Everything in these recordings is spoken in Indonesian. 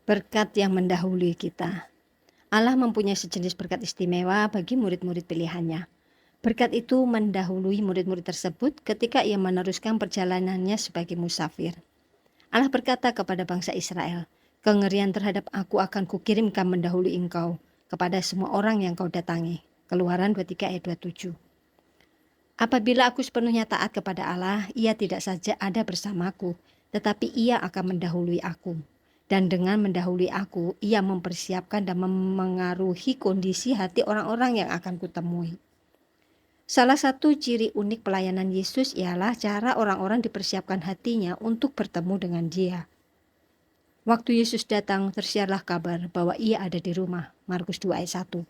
Berkat yang mendahului kita. Allah mempunyai sejenis berkat istimewa bagi murid-murid pilihannya. Berkat itu mendahului murid-murid tersebut ketika ia meneruskan perjalanannya sebagai musafir. Allah berkata kepada bangsa Israel, "Kengerian terhadap aku akan kukirimkan mendahului engkau kepada semua orang yang kau datangi." Keluaran 23 ayat 27. Apabila aku sepenuhnya taat kepada Allah, ia tidak saja ada bersamaku, tetapi ia akan mendahului aku. Dan dengan mendahului aku, ia mempersiapkan dan memengaruhi kondisi hati orang-orang yang akan kutemui. Salah satu ciri unik pelayanan Yesus ialah cara orang-orang dipersiapkan hatinya untuk bertemu dengan Dia. Waktu Yesus datang, tersiarlah kabar bahwa ia ada di rumah. Markus 2 ayat 1.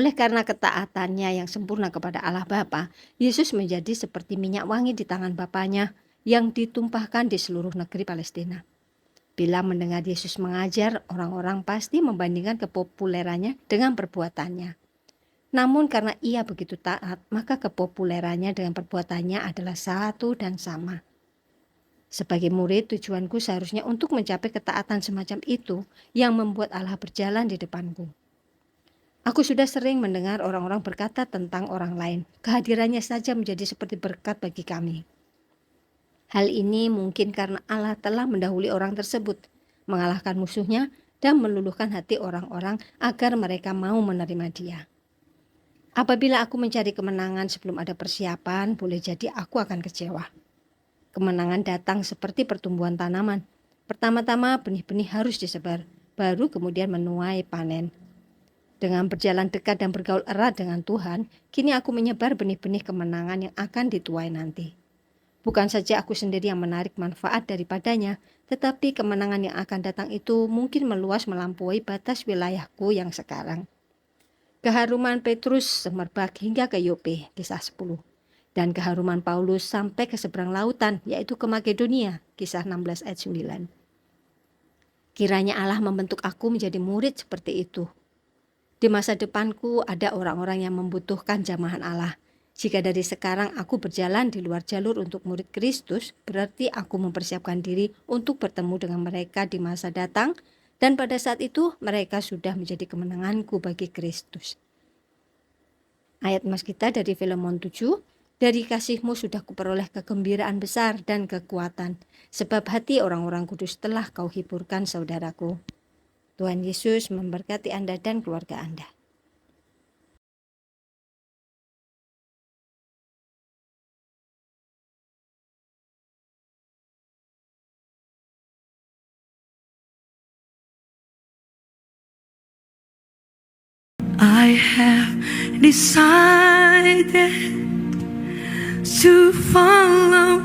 Oleh karena ketaatannya yang sempurna kepada Allah Bapa, Yesus menjadi seperti minyak wangi di tangan Bapanya yang ditumpahkan di seluruh negeri Palestina. Bila mendengar Yesus mengajar, orang-orang pasti membandingkan kepopulerannya dengan perbuatannya. Namun karena ia begitu taat, maka kepopulerannya dengan perbuatannya adalah satu dan sama. Sebagai murid, tujuanku seharusnya untuk mencapai ketaatan semacam itu yang membuat Allah berjalan di depanku. Aku sudah sering mendengar orang-orang berkata tentang orang lain, kehadirannya saja menjadi seperti berkat bagi kami. Hal ini mungkin karena Allah telah mendahului orang tersebut, mengalahkan musuhnya, dan meluluhkan hati orang-orang agar mereka mau menerima Dia. Apabila aku mencari kemenangan sebelum ada persiapan, boleh jadi aku akan kecewa. Kemenangan datang seperti pertumbuhan tanaman. Pertama-tama benih-benih harus disebar, baru kemudian menuai panen. Dengan berjalan dekat dan bergaul erat dengan Tuhan, kini aku menyebar benih-benih kemenangan yang akan dituai nanti. Bukan saja aku sendiri yang menarik manfaat daripadanya, tetapi kemenangan yang akan datang itu mungkin meluas melampaui batas wilayahku yang sekarang. Keharuman Petrus semerbak hingga ke Yope, kisah 10. Dan keharuman Paulus sampai ke seberang lautan, yaitu ke Makedonia, kisah 16 ayat 9. Kiranya Allah membentuk aku menjadi murid seperti itu. Di masa depanku ada orang-orang yang membutuhkan jamahan Allah. Jika dari sekarang aku berjalan di luar jalur untuk murid Kristus, berarti aku mempersiapkan diri untuk bertemu dengan mereka di masa datang, dan pada saat itu mereka sudah menjadi kemenanganku bagi Kristus. Ayat mas kita dari Filemon 7, dari kasihmu sudah kuperoleh kegembiraan besar dan kekuatan, sebab hati orang-orang kudus telah kau hiburkan saudaraku. Tuhan Yesus memberkati Anda dan keluarga Anda. I have decided to follow